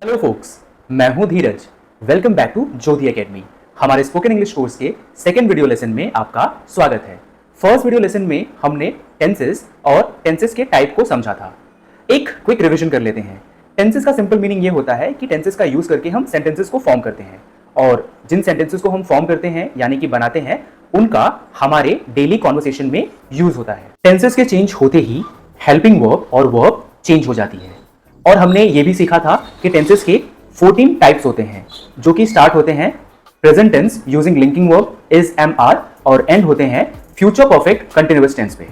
Hello folks, मैं हूं Dheeraj. Welcome back to Jyoti academy. हमारे स्पोकन इंग्लिश कोर्स के सेकंड वीडियो लेसन में आपका स्वागत है। फर्स्ट वीडियो लेसन में हमने टेंसेस और टेंसेस के टाइप को समझा था। एक क्विक रिवीजन कर लेते हैं। टेंसेस का सिंपल मीनिंग ये होता है कि टेंसेस का यूज करके हम सेंटेंसेस को फॉर्म करते हैं, और जिन सेंटेंसेस को हम फॉर्म करते हैं यानी कि बनाते हैं, उनका हमारे डेली कॉन्वर्सेशन में यूज होता है। टेंसेस के चेंज होते ही हेल्पिंग वर्ब और वर्ब चेंज हो जाती है। और हमने ये भी सीखा था कि टेंसेस के 14 टाइप्स होते हैं, जो कि स्टार्ट होते हैं present tense using linking verb is am are और एंड होते हैं फ्यूचर परफेक्ट कंटिन्यूअस टेंस पे।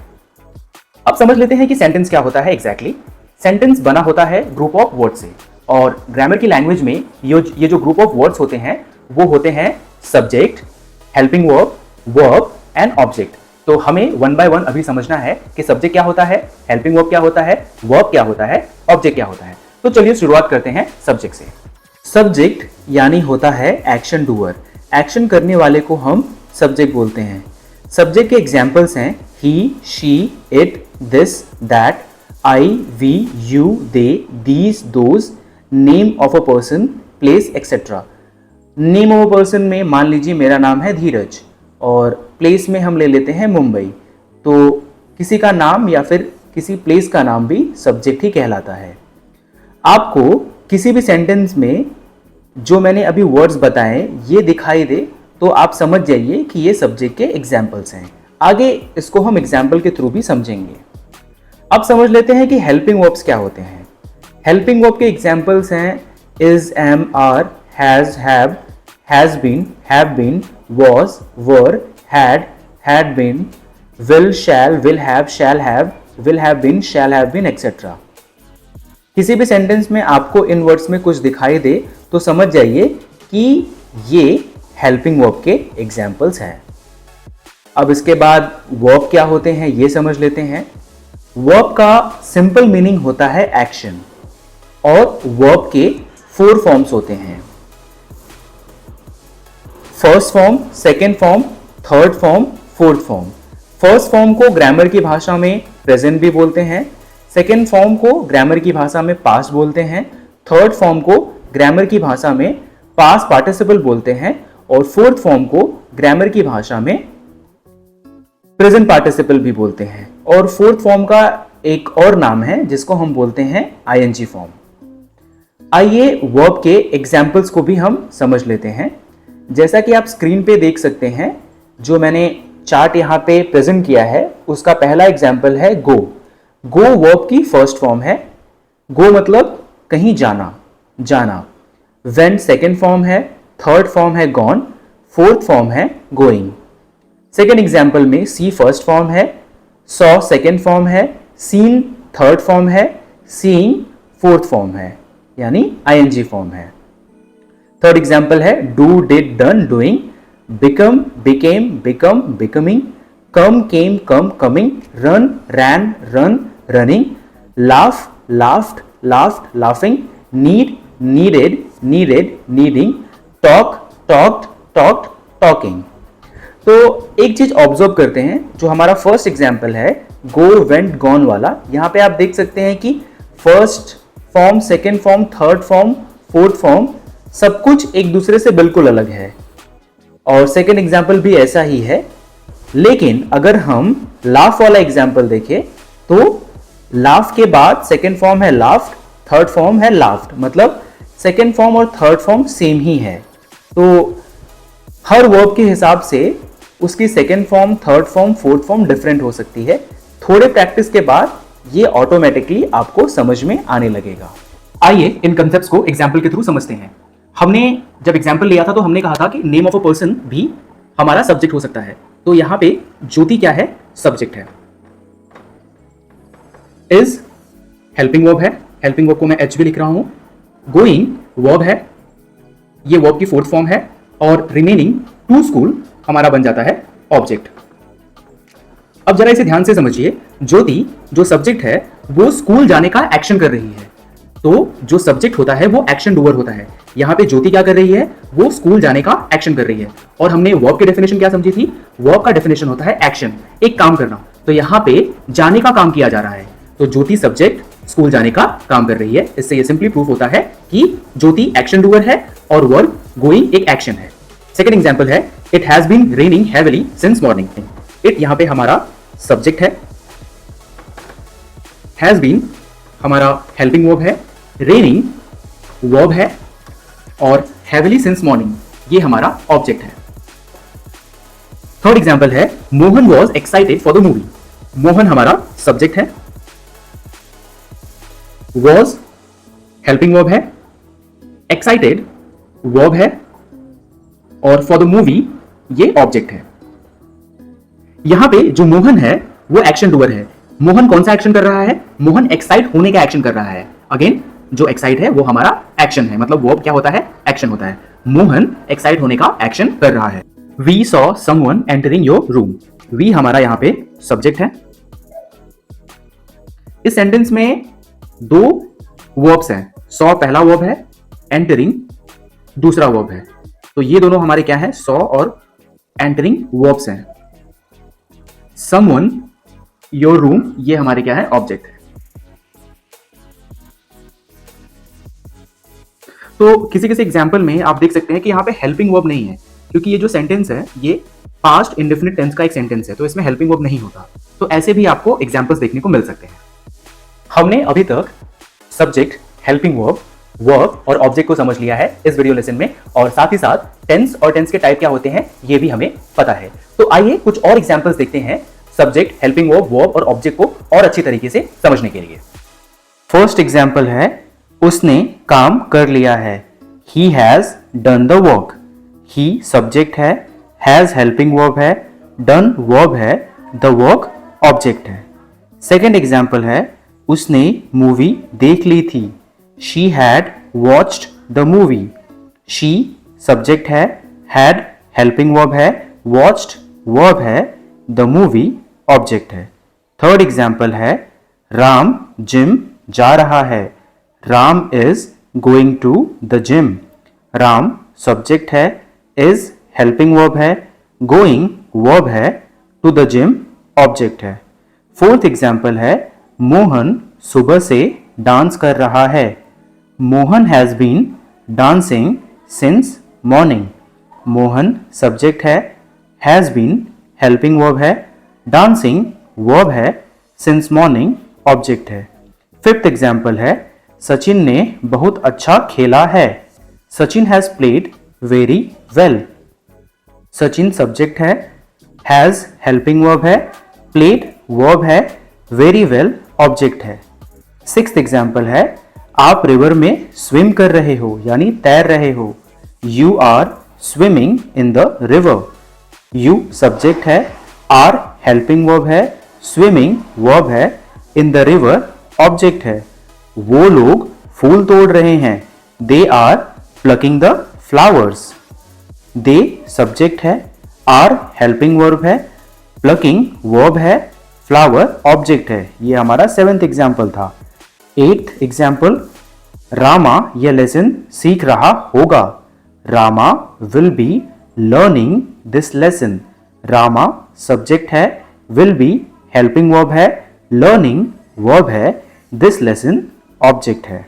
अब समझ लेते हैं कि सेंटेंस क्या होता है एग्जैक्टली। सेंटेंस बना होता है ग्रुप ऑफ वर्ड से, और ग्रामर की लैंग्वेज में ये जो ग्रुप ऑफ वर्ड्स होते हैं वो होते हैं subject, helping verb, verb and object. तो हमें वन बाय वन अभी समझना है कि सब्जेक्ट क्या होता है, हेल्पिंग वर्ब क्या होता है, वर्ब क्या होता है, ऑब्जेक्ट क्या होता है। तो चलिए शुरुआत करते हैं सब्जेक्ट से। सब्जेक्ट यानी होता है एक्शन डूअर। एक्शन करने वाले को हम सब्जेक्ट बोलते हैं। सब्जेक्ट के एग्जाम्पल्स हैं he, she, it, this, that, I, we, you, they, these, those, name of a person, place etcetera. Name of a person में मान लीजिए मेरा नाम है धीरज, और प्लेस में हम ले लेते हैं मुंबई। तो किसी का नाम या फिर किसी प्लेस का नाम भी सब्जेक्ट ही कहलाता है। आपको किसी भी सेंटेंस में जो मैंने अभी वर्ड्स बताए ये दिखाई दे तो आप समझ जाइए कि ये सब्जेक्ट के एग्जाम्पल्स हैं। आगे इसको हम एग्जाम्पल के थ्रू भी समझेंगे। अब समझ लेते हैं कि हेल्पिंग वर्ब्स क्या होते हैं। हेल्पिंग वर्ब के एग्जाम्पल्स हैं is, am, are, has, have been, was, were, had been, will, shall have been, etc. किसी भी सेंटेंस में आपको इन वर्ड्स में कुछ दिखाई दे तो समझ जाइए कि ये हेल्पिंग वर्ब के एग्जाम्पल्स हैं। अब इसके बाद वर्ब क्या होते हैं ये समझ लेते हैं। वर्ब का सिंपल मीनिंग होता है एक्शन, और वर्ब के 4 फॉर्म्स होते हैं। First form, second form, third form, fourth form. First form को ग्रामर की भाषा में प्रेजेंट भी बोलते हैं, सेकेंड फॉर्म को ग्रामर की भाषा में पास्ट बोलते हैं, थर्ड फॉर्म को ग्रामर की भाषा में पास्ट पार्टिसिपल बोलते हैं, और फोर्थ फॉर्म को ग्रामर की भाषा में प्रेजेंट पार्टिसिपल भी बोलते हैं। और फोर्थ फॉर्म का एक और नाम है जिसको हम बोलते हैं आईएनजी फॉर्म। आइए वर्ब के एग्जाम्पल्स को भी हम समझ लेते हैं। जैसा कि आप स्क्रीन पे देख सकते हैं, जो मैंने चार्ट यहाँ पे प्रेजेंट किया है उसका पहला एग्जाम्पल है गो। गो वर्ब की फर्स्ट फॉर्म है। गो मतलब कहीं जाना। वेंट सेकेंड फॉर्म है, थर्ड फॉर्म है गॉन, फोर्थ फॉर्म है गोइंग। सेकेंड एग्जाम्पल में सी फर्स्ट फॉर्म है, सॉ सेकेंड फॉर्म है, सीन थर्ड फॉर्म है, सीइंग फोर्थ फॉर्म है, यानी आईएनजी फॉर्म है। थर्ड एग्जाम्पल है do, did, done, doing, become, became, become, becoming, come, came, come, coming, run, ran, run, running, laugh, laughed, laughed, laughing, need, needed, needed, needing, talk, talked, talked, talking. तो एक चीज observe करते हैं, जो हमारा first example है गो, went, gone वाला। यहां पे आप देख सकते हैं कि first form, second form, third form, fourth form सब कुछ एक दूसरे से बिल्कुल अलग है, और सेकेंड एग्जाम्पल भी ऐसा ही है। लेकिन अगर हम लाफ वाला एग्जाम्पल देखें तो लाफ के बाद सेकेंड फॉर्म है लाफ्ड, थर्ड फॉर्म है लाफ्ड, मतलब सेकेंड फॉर्म और थर्ड फॉर्म सेम ही है। तो हर वर्ब के हिसाब से उसकी second form, third form, fourth form different हो सकती है। थोड़े प्रैक्टिस के बाद ये ऑटोमेटिकली आपको समझ में आने लगेगा। आइए इन कंसेप्ट्स को एग्जाम्पल के थ्रू समझते हैं। हमने जब एग्जाम्पल लिया था तो हमने कहा था कि नेम ऑफ अ पर्सन भी हमारा सब्जेक्ट हो सकता है। तो यहां पे ज्योति क्या है, सब्जेक्ट है। इज हेल्पिंग वर्ब है, हेल्पिंग वर्ब को मैं एच भी लिख रहा हूं। गोइंग वर्ब है, ये वर्ब की फोर्थ फॉर्म है, और रिमेनिंग टू स्कूल हमारा बन जाता है ऑब्जेक्ट। अब जरा इसे ध्यान से समझिए। ज्योति जो सब्जेक्ट है वो स्कूल जाने का एक्शन कर रही है, तो जो सब्जेक्ट होता है वो एक्शन डूअर होता है। यहां पे ज्योति क्या कर रही है, वो स्कूल जाने का एक्शन कर रही है। और हमने वर्ब की डेफिनेशन क्या समझी थी, वर्ब का डेफिनेशन होता है एक्शन, एक काम करना। तो यहां पे जाने का काम किया जा रहा है, तो ज्योति सब्जेक्ट स्कूल जाने का काम कर रही है। इससे ये सिंपली प्रूफ होता है कि ज्योति एक्शन डूअर है और वर्ब गोइंग एक एक्शन है। सेकेंड एग्जाम्पल है it has been raining heavily since morning. It यहां पे हमारा सब्जेक्ट है, हैज बीन हमारा हेल्पिंग वर्ब है, रेनिंग वर्ब है और हेविली सिंस मॉर्निंग ये हमारा ऑब्जेक्ट है। थर्ड एग्जाम्पल है Mohan was excited for the movie. Mohan हमारा सब्जेक्ट है, वॉज हेल्पिंग वर्ब है, एक्साइटेड वर्ब है और फॉर द मूवी ये ऑब्जेक्ट है। यहां पे जो मोहन है वो एक्शन डूअर है। मोहन कौन सा एक्शन कर रहा है? मोहन एक्साइट होने का एक्शन कर रहा है। अगेन जो एक्साइट है वो हमारा एक्शन है, मतलब वर्ब क्या होता है? एक्शन होता है। मोहन एक्साइट होने का एक्शन कर रहा है। We saw someone entering your room. We हमारा यहां पे सब्जेक्ट है। इस सेंटेंस में दो वर्ब्स हैं। saw पहला वर्ब है, entering दूसरा वर्ब है। तो ये दोनों हमारे क्या है? saw और entering वर्ब्स हैं। someone your room ये हमारे क्या है? ऑब्जेक्ट है। तो किसी किसी एग्जाम्पल में आप देख सकते हैं कि यहां पे हेल्पिंग वर्ब नहीं है, क्योंकि ये जो सेंटेंस है ये पास्ट इंडेफिनिट टेंस का एक सेंटेंस है, तो इसमें हेल्पिंग वर्ब नहीं होता। तो ऐसे भी आपको एग्जांपल्स देखने को मिल सकते हैं। हमने अभी तक सब्जेक्ट, हेल्पिंग वर्ब, वर्ब और ऑब्जेक्ट को समझ लिया है इस वीडियो लेसन में, और साथ ही साथ टेंस और टेंस के टाइप क्या होते हैं ये भी हमें पता है। तो आइए कुछ और एग्जांपल्स देखते हैं सब्जेक्ट, हेल्पिंग वर्ब, वर्ब और ऑब्जेक्ट को और अच्छी तरीके से समझने के लिए। फर्स्ट एग्जाम्पल है उसने काम कर लिया है। He has done the work. He subject है, हैज हेल्पिंग वर्ब है, डन वर्ब है, द वर्क ऑब्जेक्ट है। सेकेंड एग्जाम्पल है उसने मूवी देख ली थी। She had watched the movie. She subject है, हैड हेल्पिंग वर्ब है, वॉच्ड वर्ब है, द मूवी ऑब्जेक्ट है। थर्ड एग्जाम्पल है राम जिम जा रहा है। Ram is going to the gym. Ram subject है, इज हेल्पिंग वर्ब है, गोइंग वर्ब है, टू द जिम ऑब्जेक्ट है। फोर्थ एग्जाम्पल है मोहन सुबह से डांस कर रहा है। Mohan has been dancing since morning. Mohan subject है, हैज बीन हेल्पिंग वर्ब है, डांसिंग वर्ब है, सिंस मॉर्निंग ऑब्जेक्ट है। फिफ्थ एग्जाम्पल है सचिन ने बहुत अच्छा खेला है। Sachin has played very well. Sachin subject है, हैज हेल्पिंग वर्ब है, प्लेड वर्ब है, वेरी वेल ऑब्जेक्ट है। सिक्स्थ एग्जाम्पल है आप रिवर में स्विम कर रहे हो, यानी तैर रहे हो। You are swimming in the river. You subject है, आर हेल्पिंग वर्ब है, स्विमिंग वर्ब है, इन द रिवर ऑब्जेक्ट है। वो लोग फूल तोड़ रहे हैं। They are plucking the flowers. They subject है, आर हेल्पिंग वर्ब है, प्लकिंग वर्ब है, फ्लावर ऑब्जेक्ट है। ये हमारा सेवेंथ एग्जाम्पल था। एट्थ एग्जाम्पल रामा यह लेसन सीख रहा होगा। Rama will be learning this lesson. Rama subject है, विल बी हेल्पिंग वर्ब है, लर्निंग वर्ब है, दिस लेसन ऑब्जेक्ट है।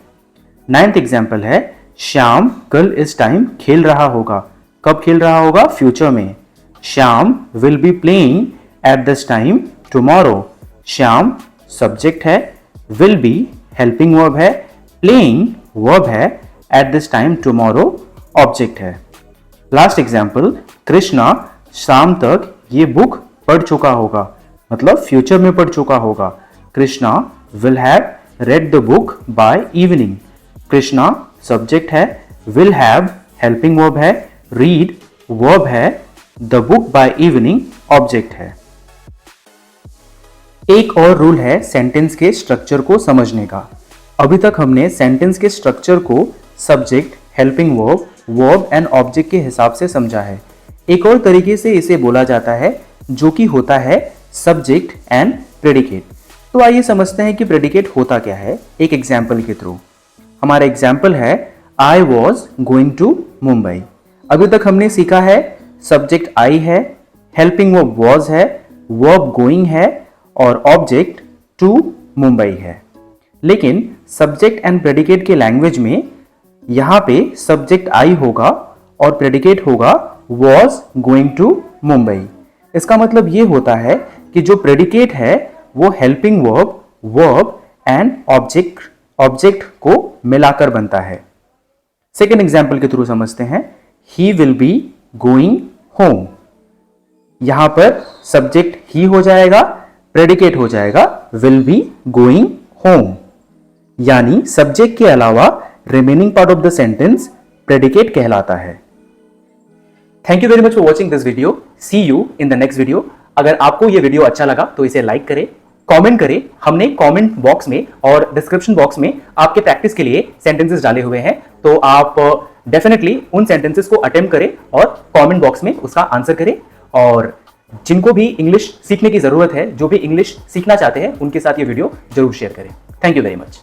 नाइन्थ एग्जाम्पल है श्याम कल इस टाइम खेल रहा होगा। कब खेल रहा होगा? फ्यूचर में। Shyam will be playing at this time tomorrow. Shyam subject है, विल बी हेल्पिंग वर्ब है, प्लेइंग वर्ब है, at this time tomorrow object है। लास्ट एग्जाम्पल कृष्णा शाम तक ये बुक पढ़ चुका होगा, मतलब फ्यूचर में पढ़ चुका होगा। Krishna will have read the book by evening. Krishna subject है, will have हेल्पिंग वर्ब है, read वर्ब है, the book by evening object है। एक और रूल है सेंटेंस के स्ट्रक्चर को समझने का। अभी तक हमने सेंटेंस के स्ट्रक्चर को subject, helping verb, verb and object के हिसाब से समझा है। एक और तरीके से इसे बोला जाता है जो कि होता है सब्जेक्ट एंड प्रेडिकेट। तो आइए समझते हैं कि प्रेडिकेट होता क्या है एक एग्जाम्पल के थ्रू। हमारा एग्जाम्पल है I was going to Mumbai. अभी तक हमने सीखा है सब्जेक्ट आई है, हेल्पिंग वर्ब वॉज है, वर्ब गोइंग है और ऑब्जेक्ट टू मुंबई है। लेकिन सब्जेक्ट एंड प्रेडिकेट के लैंग्वेज में यहां पे सब्जेक्ट आई होगा और प्रेडिकेट होगा वॉज गोइंग टू मुंबई। इसका मतलब ये होता है कि जो प्रेडिकेट है वो हेल्पिंग वर्ब एंड ऑब्जेक्ट को मिलाकर बनता है। सेकेंड एग्जाम्पल के थ्रू समझते हैं। He will be going home. यहां पर सब्जेक्ट ही हो जाएगा, प्रेडिकेट हो जाएगा विल बी गोइंग होम, यानी सब्जेक्ट के अलावा remaining part of the sentence predicate कहलाता है। Thank you very much for watching this video. See you in the next video. अगर आपको यह वीडियो अच्छा लगा तो इसे लाइक करें, कमेंट करें। हमने कमेंट बॉक्स में और डिस्क्रिप्शन बॉक्स में आपके प्रैक्टिस के लिए सेंटेंसेस डाले हुए हैं, तो आप डेफिनेटली उन सेंटेंसेस को अटेम्प्ट करें और कमेंट बॉक्स में उसका आंसर करें। और जिनको भी इंग्लिश सीखने की जरूरत है, जो भी इंग्लिश सीखना चाहते हैं, उनके साथ ये वीडियो जरूर शेयर करें। Thank you very much.